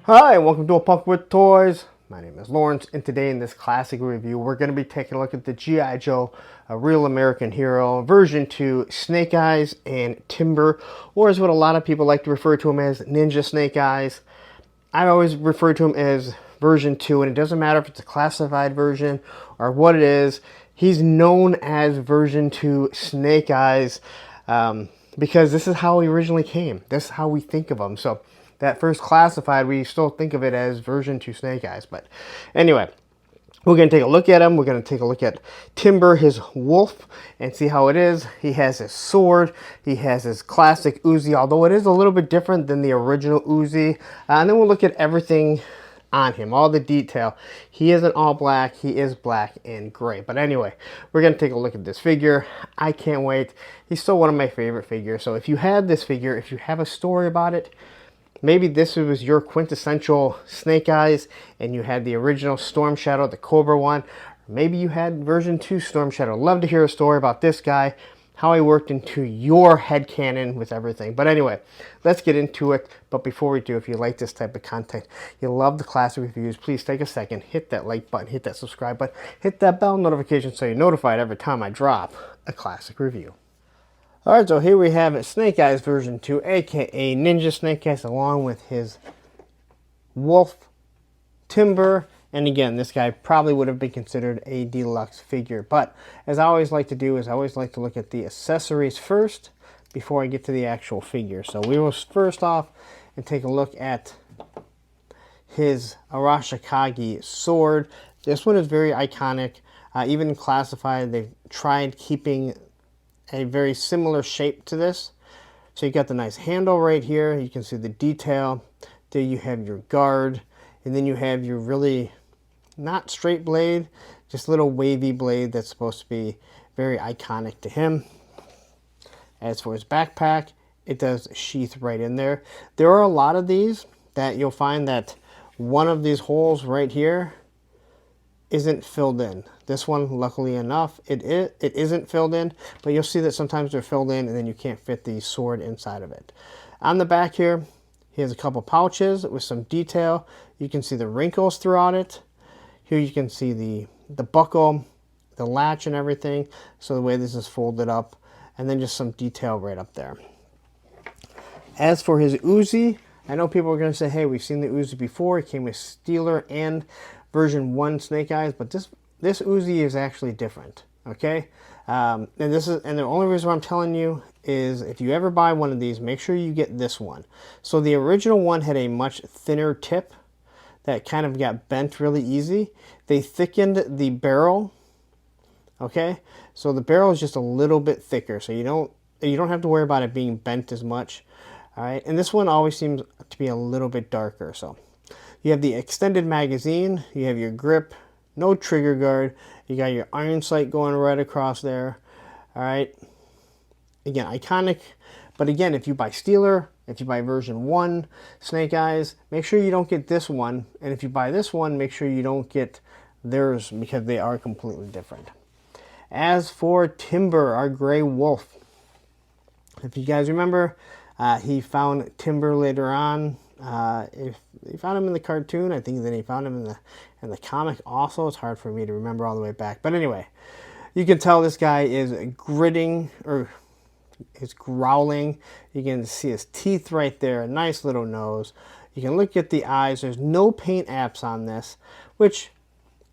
Hi, and welcome to A Punk with Toys. My name is Lawrence, and today in this classic review, we're going to be taking a look at the G.I. Joe, A Real American Hero, version 2, Snake Eyes and Timber, or as what a lot of people like to refer to him as, Ninja Snake Eyes. I always refer to him as version 2, and it doesn't matter if it's a classified version or what it is. He's known as version 2 Snake Eyes because this is how he originally came. This is how we think of him. So that first classified, we still think of it as version 2 Snake Eyes. But anyway, we're going to take a look at him. We're going to take a look at Timber, his wolf, and see how it is. He has his sword. He has his classic Uzi, although it is a little bit different than the original Uzi. And then we'll look at everything on him, all the detail. He isn't all black. He is black and gray. But anyway, we're going to take a look at this figure. I can't wait. He's still one of my favorite figures. So if you had this figure, if you have a story about it, maybe this was your quintessential Snake Eyes and you had the original Storm Shadow, the Cobra one. Maybe you had version 2 Storm Shadow. Love to hear a story about this guy, how he worked into your headcanon with everything. But anyway, let's get into it. But before we do, if you like this type of content, you love the classic reviews, please take a second, hit that like button, hit that subscribe button, hit that bell notification so you're notified every time I drop a classic review. Alright, so here we have it, Snake Eyes version 2, aka Ninja Snake Eyes, along with his wolf, Timber. And again, this guy probably would have been considered a deluxe figure. But as I always like to do, is I always like to look at the accessories first before I get to the actual figure. So we will first off and take a look at his ARAH sword. This one is very iconic. Even classified, they've tried keeping a very similar shape to this. So you got the nice handle right here. You can see the detail. There you have your guard. And then you have your really not straight blade, just little wavy blade that's supposed to be very iconic to him. As for his backpack, it does sheath right in there. There are a lot of these that you'll find that one of these holes right here isn't filled in. This one, luckily enough, it isn't filled in, but you'll see that sometimes they're filled in and then you can't fit the sword inside of it. On the back here, he has a couple pouches with some detail. You can see the wrinkles throughout it. Here you can see the buckle, the latch and everything. So the way this is folded up, and then just some detail right up there. As for his Uzi, I know people are going to say, hey, we've seen the Uzi before. It came with Steeler and version 1 Snake Eyes, but this Uzi is actually different, okay? And the only reason why I'm telling you is if you ever buy one of these, make sure you get this one. So the original one had a much thinner tip that kind of got bent really easy. They thickened the barrel, okay? So the barrel is just a little bit thicker, so you don't have to worry about it being bent as much, all right? And this one always seems to be a little bit darker, so. You have the extended magazine, you have your grip, no trigger guard, you got your iron sight going right across there, all right? Again, iconic, but again, if you buy Steeler, if you buy version 1 Snake Eyes, make sure you don't get this one, and if you buy this one, make sure you don't get theirs because they are completely different. As for Timber, our gray wolf, if you guys remember, he found Timber later on. If he found him in the cartoon, I think then he found him in the comic also. It's hard for me to remember all the way back. But anyway, you can tell this guy is gritting or is growling. You can see his teeth right there, a nice little nose. You can look at the eyes. There's no paint apps on this, which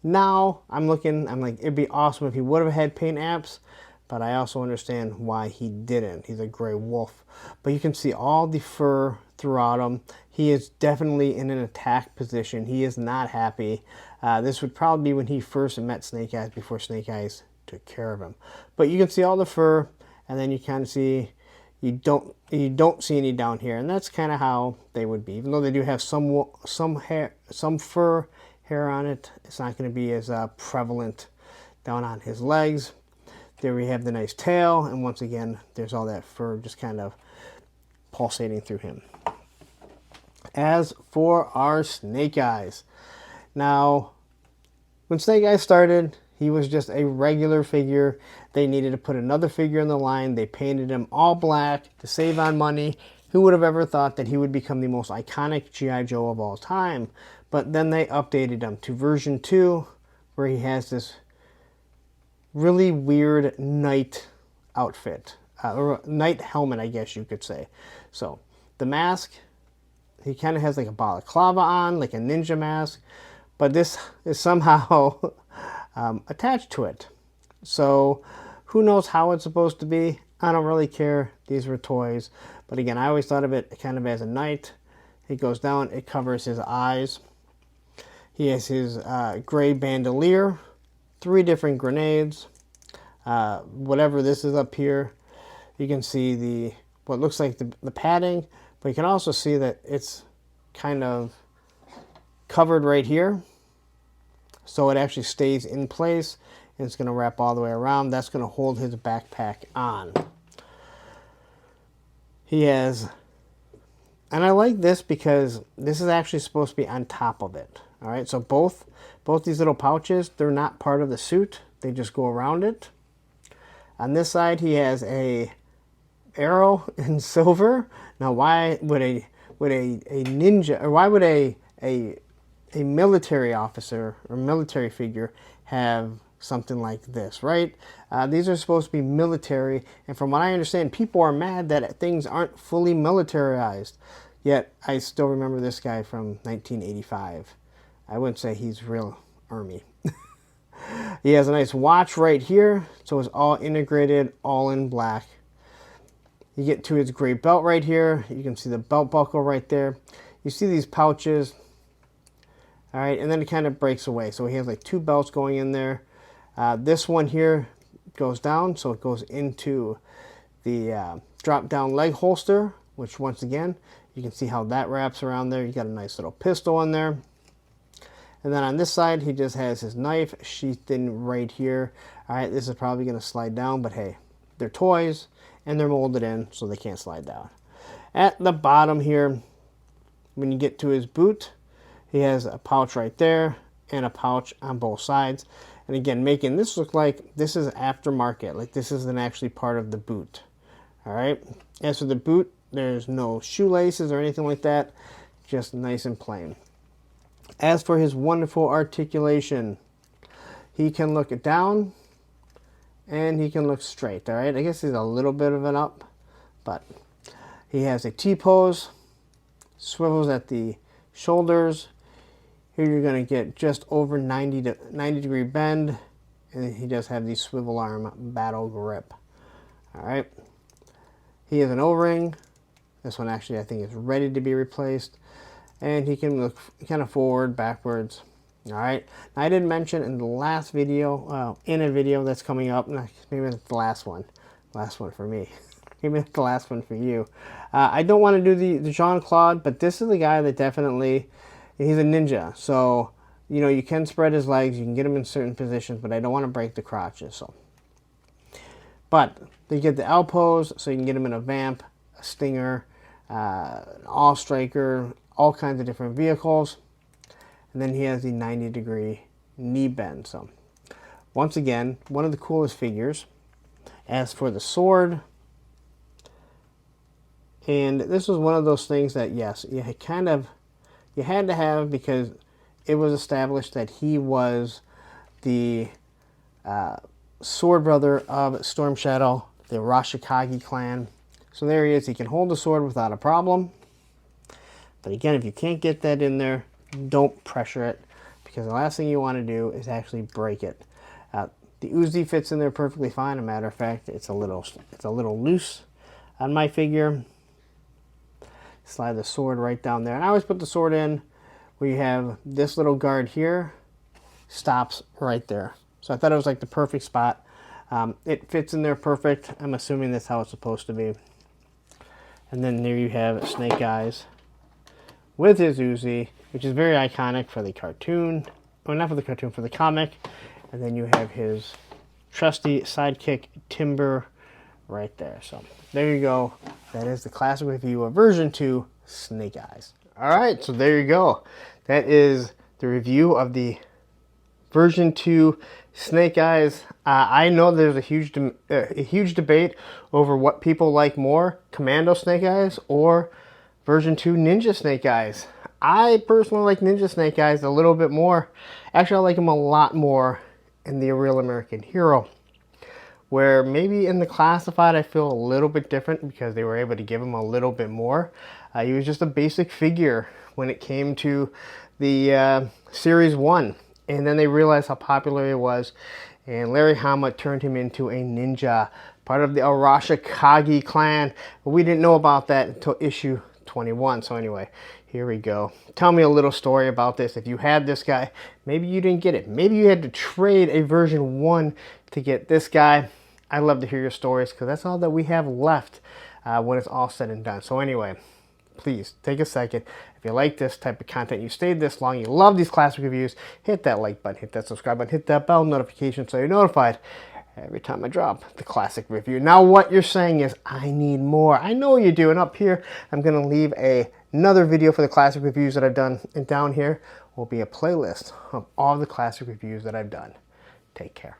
now I'm like, it'd be awesome if he would have had paint apps. But I also understand why he didn't. He's a gray wolf. But you can see all the fur throughout him. He is definitely in an attack position. He is not happy. This would probably be when he first met Snake Eyes before Snake Eyes took care of him. But you can see all the fur, and then you kind of see you don't see any down here, and that's kind of how they would be. Even though they do have some hair, some fur hair on it, it's not going to be as prevalent down on his legs. There we have the nice tail, and once again, there's all that fur just kind of pulsating through him. As for our Snake Eyes, now, when Snake Eyes started, he was just a regular figure. They needed to put another figure in the line. They painted him all black to save on money. Who would have ever thought that he would become the most iconic G.I. Joe of all time? But then they updated him to version 2, where he has this really weird knight outfit, or knight helmet, I guess you could say. So the mask, he kind of has like a balaclava on, like a ninja mask, but this is somehow attached to it. So who knows how it's supposed to be? I don't really care. These were toys. But again, I always thought of it kind of as a knight. It goes down, it covers his eyes. He has his gray bandolier, 3 different grenades. Whatever this is up here, you can see what looks like the padding, but you can also see that it's kind of covered right here. So it actually stays in place, and it's going to wrap all the way around. That's going to hold his backpack on. He has, and I like this because this is actually supposed to be on top of it. All right, so both these little pouches, they're not part of the suit. They just go around it. On this side, he has a arrow in silver. Now, why would a ninja, or why would a military officer or military figure have something like this, right? These are supposed to be military, and from what I understand, people are mad that things aren't fully militarized. Yet, I still remember this guy from 1985. I wouldn't say he's real army. He has a nice watch right here, so it's all integrated, all in black. You get to his gray belt right here. You can see the belt buckle right there. You see these pouches. All right, and then it kind of breaks away. So he has like 2 belts going in there. This one here goes down, so it goes into the drop-down leg holster, which once again, you can see how that wraps around there. You got a nice little pistol in there. And then on this side, he just has his knife sheathed in right here. All right, this is probably going to slide down, but hey, they're toys, and they're molded in, so they can't slide down. At the bottom here, when you get to his boot, he has a pouch right there and a pouch on both sides. And again, making this look like this is aftermarket, like this isn't actually part of the boot. All right, as for the boot, there's no shoelaces or anything like that, just nice and plain. As for his wonderful articulation, he can look down and he can look straight. All right, I guess he's a little bit of an up, but he has a T-pose, swivels at the shoulders. Here you're going to get just over 90 degree bend, and he does have the swivel arm battle grip. All right, he has an O-ring. This one actually I think is ready to be replaced. And he can look kind of forward, backwards. All right. Now, I didn't mention in the last video, in a video that's coming up, maybe it's the last one for me. Maybe it's the last one for you. I don't want to do the Jean-Claude, but this is the guy that definitely, he's a ninja. So, you know, you can spread his legs, you can get him in certain positions, but I don't want to break the crotches. So, but they get the L pose, so you can get him in a vamp, a stinger, an all striker, all kinds of different vehicles. And then he has the 90 degree knee bend. So once again, one of the coolest figures. As for the sword, and this was one of those things that, yes, you had to have, because it was established that he was the sword brother of Storm Shadow, the Arashikage clan. So there he is. He can hold the sword without a problem. But again, if you can't get that in there, don't pressure it, because the last thing you want to do is actually break it. The Uzi fits in there perfectly fine. As a matter of fact, it's a little loose on my figure. Slide the sword right down there. And I always put the sword in where you have this little guard here, stops right there. So I thought it was like the perfect spot. It fits in there perfect. I'm assuming that's how it's supposed to be. And then there you have Snake Eyes with his Uzi, which is very iconic for the cartoon. Well, not for the cartoon, for the comic. And then you have his trusty sidekick, Timber, right there. So there you go. That is the classic review of version 2, Snake Eyes. All right, so there you go. That is the review of the version 2 Snake Eyes I know there's a huge debate over what people like more, Commando Snake Eyes or version 2 Ninja Snake Eyes. I personally like Ninja Snake Eyes a little bit more. Actually, I like him a lot more in the Real American Hero. Where maybe in the Classified I feel a little bit different because they were able to give him a little bit more. He was just a basic figure when it came to the Series 1. And then they realized how popular he was. And Larry Hama turned him into a ninja, part of the ARAH clan. But we didn't know about that until issue 21. So anyway, here we go. Tell me a little story about this. If you had this guy, maybe you didn't get it. Maybe you had to trade a version 1 to get this guy. I'd love to hear your stories because that's all that we have left when it's all said and done. So anyway, please take a second. If you like this type of content, you stayed this long, you love these classic reviews, hit that like button, hit that subscribe button, hit that bell notification so you're notified every time I drop the classic review. Now what you're saying is, I need more. I know you do. And up here, I'm going to leave another video for the classic reviews that I've done. And down here will be a playlist of all the classic reviews that I've done. Take care.